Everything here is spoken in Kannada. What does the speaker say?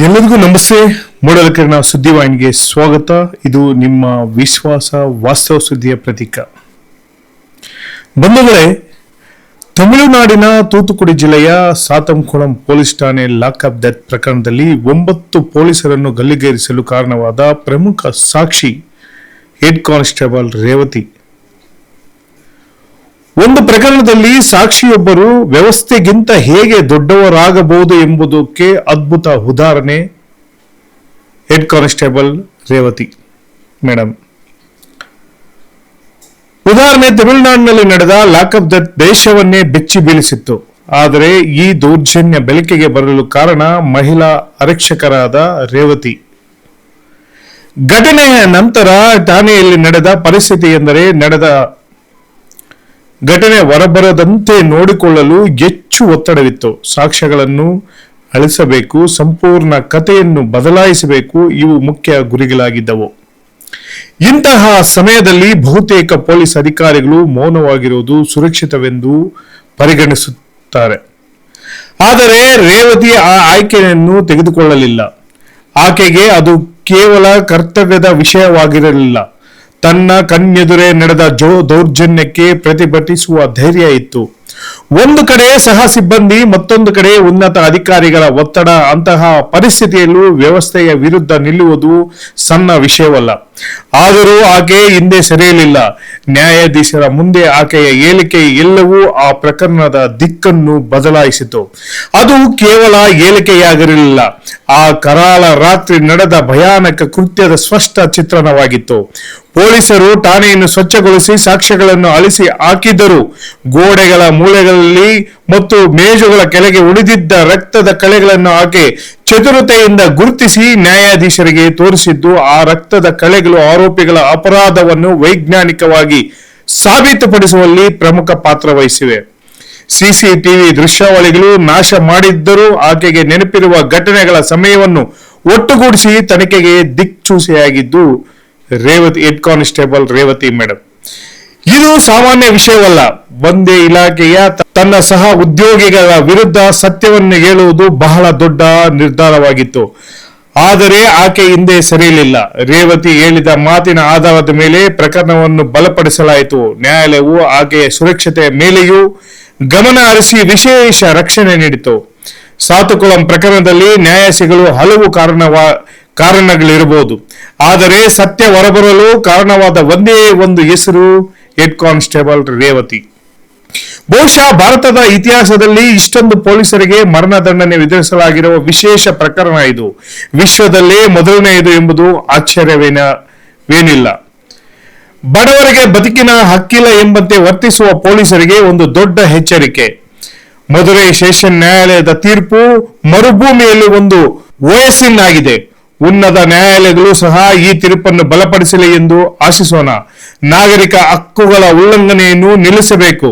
ಎಲ್ಲರಿಗೂ ನಮಸ್ತೆ. ಮೂಡಲಕರ್ಣ ಸುದ್ದಿವಾಹಿನಿಗೆ ಸ್ವಾಗತ. ಇದು ನಿಮ್ಮ ವಿಶ್ವಾಸ ವಾಸ್ತವ ಸುದ್ದಿಯ ಪ್ರತೀಕ. ಬಂಧುಗಳೇ, ತಮಿಳುನಾಡಿನ ತೂತುಕುಡಿ ಜಿಲ್ಲೆಯ ಸಾತಂಕುಳಂ ಪೊಲೀಸ್ ಠಾಣೆ ಲಾಕಪ್ ಡೆತ್ ಪ್ರಕರಣದಲ್ಲಿ 9 ಪೊಲೀಸರನ್ನು ಗಲ್ಲಿಗೇರಿಸಲು ಕಾರಣವಾದ ಪ್ರಮುಖ ಸಾಕ್ಷಿ ಹೆಡ್ ಕಾನ್ಸ್ಟೇಬಲ್ ರೇವತಿ. ಒಂದು ಪ್ರಕರಣದಲ್ಲಿ ಸಾಕ್ಷಿಯೊಬ್ಬರು ವ್ಯವಸ್ಥೆಗಿಂತ ಹೇಗೆ ದೊಡ್ಡವರಾಗಬಹುದು ಎಂಬುದಕ್ಕೆ ಅದ್ಭುತ ಉದಾಹರಣೆ ಹೆಡ್ ಕಾನ್ಸ್ಟೇಬಲ್ ರೇವತಿ ಮೇಡಮ್. ಉದಾಹರಣೆ, ತಮಿಳುನಾಡಿನಲ್ಲಿ ನಡೆದ ಲಾಕಪ್ ಡೆತ್ ದೇಶವನ್ನೇ ಬೆಚ್ಚಿ ಬೀಳಿಸಿತ್ತು. ಆದರೆ ಈ ದೌರ್ಜನ್ಯ ಬೆಳಕಿಗೆ ಬರಲು ಕಾರಣ ಮಹಿಳಾ ಆರಕ್ಷಕರಾದ ರೇವತಿ. ಘಟನೆಯ ನಂತರ ಠಾಣೆಯಲ್ಲಿ ನಡೆದ ಪರಿಸ್ಥಿತಿ ಎಂದರೆ, ನಡೆದ ಘಟನೆ ಹೊರಬರದಂತೆ ನೋಡಿಕೊಳ್ಳಲು ಹೆಚ್ಚು ಒತ್ತಡವಿತ್ತು. ಸಾಕ್ಷ್ಯಗಳನ್ನು ಅಳಿಸಬೇಕು, ಸಂಪೂರ್ಣ ಕಥೆಯನ್ನು ಬದಲಾಯಿಸಬೇಕು, ಇವು ಮುಖ್ಯ ಗುರಿಗಳಾಗಿದ್ದವು. ಇಂತಹ ಸಮಯದಲ್ಲಿ ಬಹುತೇಕ ಪೊಲೀಸ್ ಅಧಿಕಾರಿಗಳು ಮೌನವಾಗಿರುವುದು ಸುರಕ್ಷಿತವೆಂದು ಪರಿಗಣಿಸುತ್ತಾರೆ. ಆದರೆ ರೇವತಿ ಆ ಆಯ್ಕೆಯನ್ನು ತೆಗೆದುಕೊಳ್ಳಲಿಲ್ಲ. ಆಕೆಗೆ ಅದು ಕೇವಲ ಕರ್ತವ್ಯದ ವಿಷಯವಾಗಿರಲಿಲ್ಲ. ತನ್ನ ಕಣ್ಣೆದುರೇ ನಡೆದ ದೌರ್ಜನ್ಯಕ್ಕೆ ಪ್ರತಿಭಟಿಸುವ ಧೈರ್ಯ ಇತ್ತು. ಒಂದು ಕಡೆ ಸಹ ಸಿಬ್ಬಂದಿ, ಮತ್ತೊಂದು ಕಡೆ ಉನ್ನತ ಅಧಿಕಾರಿಗಳ ಒತ್ತಡ. ಅಂತಹ ಪರಿಸ್ಥಿತಿಯಲ್ಲೂ ವ್ಯವಸ್ಥೆಯ ವಿರುದ್ಧ ನಿಲ್ಲುವುದು ಸಣ್ಣ ವಿಷಯವಲ್ಲ. ಆದರೂ ಆಕೆ ಹಿಂದೆ ಸರಿಯಲಿಲ್ಲ. ನ್ಯಾಯಾಧೀಶರ ಮುಂದೆ ಆಕೆಯ ಹೇಳಿಕೆ ಎಲ್ಲವೂ ಆ ಪ್ರಕರಣದ ದಿಕ್ಕನ್ನು ಬದಲಾಯಿಸಿತು. ಅದು ಕೇವಲ ಹೇಳಿಕೆಯಾಗಿರಲಿಲ್ಲ, ಆ ಕರಾಳ ರಾತ್ರಿ ನಡೆದ ಭಯಾನಕ ಕೃತ್ಯದ ಸ್ಪಷ್ಟ ಚಿತ್ರಣವಾಗಿತ್ತು. ಪೊಲೀಸರು ಠಾಣೆಯನ್ನು ಸ್ವಚ್ಛಗೊಳಿಸಿ ಸಾಕ್ಷ್ಯಗಳನ್ನು ಅಳಿಸಿ ಹಾಕಿದ್ದರು. ಗೋಡೆಗಳ ಮೂಲೆಗಳಲ್ಲಿ ಮತ್ತು ಮೇಜುಗಳ ಕೆಳಗೆ ಉಳಿದಿದ್ದ ರಕ್ತದ ಕಲೆಗಳನ್ನು ಆಕೆ ಚತುರತೆಯಿಂದ ಗುರುತಿಸಿ ನ್ಯಾಯಾಧೀಶರಿಗೆ ತೋರಿಸಿದ್ದು. ಆ ರಕ್ತದ ಕಲೆಗಳು ಆರೋಪಿಗಳ ಅಪರಾಧವನ್ನು ವೈಜ್ಞಾನಿಕವಾಗಿ ಸಾಬೀತುಪಡಿಸುವಲ್ಲಿ ಪ್ರಮುಖ ಪಾತ್ರ ವಹಿಸಿವೆ. ಸಿಸಿಟಿವಿ ದೃಶ್ಯಾವಳಿಗಳು ನಾಶ ಮಾಡಿದ್ದರೂ ಆಕೆಗೆ ನೆನಪಿರುವ ಘಟನೆಗಳ ಸಮಯವನ್ನು ಒಟ್ಟುಗೂಡಿಸಿ ತನಿಖೆಗೆ ದಿಕ್ಸೂಚಿಯಾಗಿದ್ದು ಹೆಡ್ ಕಾನ್ಸ್ಟೇಬಲ್ ರೇವತಿ ಮೇಡಮ್. ಇದು ಸಾಮಾನ್ಯ ವಿಷಯವಲ್ಲ. ಒಂದೇ ಇಲಾಖೆಯ ತನ್ನ ಸಹ ಉದ್ಯೋಗಿಗಳ ವಿರುದ್ಧ ಸತ್ಯವನ್ನು ಹೇಳುವುದು ಬಹಳ ದೊಡ್ಡ ನಿರ್ಧಾರವಾಗಿತ್ತು. ಆದರೆ ಆಕೆ ಹಿಂದೆ ಸರಿಯಲಿಲ್ಲ. ರೇವತಿ ಹೇಳಿದ ಮಾತಿನ ಆಧಾರದ ಮೇಲೆ ಪ್ರಕರಣವನ್ನು ಬಲಪಡಿಸಲಾಯಿತು. ನ್ಯಾಯಾಲಯವು ಆಕೆಯ ಸುರಕ್ಷತೆಯ ಮೇಲೆಯೂ ಗಮನ ಹರಿಸಿ ವಿಶೇಷ ರಕ್ಷಣೆ ನೀಡಿತು. ಸಾತುಕುಳಂ ಪ್ರಕರಣದಲ್ಲಿ ನ್ಯಾಯಾಧೀಶಗಳು ಹಲವು ಕಾರಣಗಳಿರಬಹುದು. ಆದರೆ ಸತ್ಯ ಹೊರಬರಲು ಕಾರಣವಾದ ಒಂದೇ ಒಂದು ಹೆಸರು ಹೆಡ್ ಕಾನ್ಸ್ಟೇಬಲ್ ರೇವತಿ. ಬಹುಶಃ ಭಾರತದ ಇತಿಹಾಸದಲ್ಲಿ ಇಷ್ಟೊಂದು ಪೊಲೀಸರಿಗೆ ಮರಣದಂಡನೆ ವಿಧಿಸಲಾಗಿರುವ ವಿಶೇಷ ಪ್ರಕರಣ ಇದು. ವಿಶ್ವದಲ್ಲೇ ಮೊದಲನೆಯದು ಎಂಬುದು ಆಶ್ಚರ್ಯವೇನಿಲ್ಲ. ಬಡವರಿಗೆ ಬದುಕಿನ ಹಕ್ಕಿಲ್ಲ ಎಂಬಂತೆ ವರ್ತಿಸುವ ಪೊಲೀಸರಿಗೆ ಒಂದು ದೊಡ್ಡ ಎಚ್ಚರಿಕೆ. ಮಧುರೈ ಸೆಷನ್ ನ್ಯಾಯಾಲಯದ ತೀರ್ಪು ಮರುಭೂಮಿಯಲ್ಲಿ ಒಂದು ಓಯಸಿನ್ ಆಗಿದೆ. ಉನ್ನತ ನ್ಯಾಯಾಲಯಗಳು ಸಹ ಈ ತೀರ್ಪನ್ನು ಬಲಪಡಿಸಲಿ ಎಂದು ಆಶಿಸೋಣ. ನಾಗರಿಕ ಹಕ್ಕುಗಳ ಉಲ್ಲಂಘನೆಯನ್ನು ನಿಲ್ಲಿಸಬೇಕು.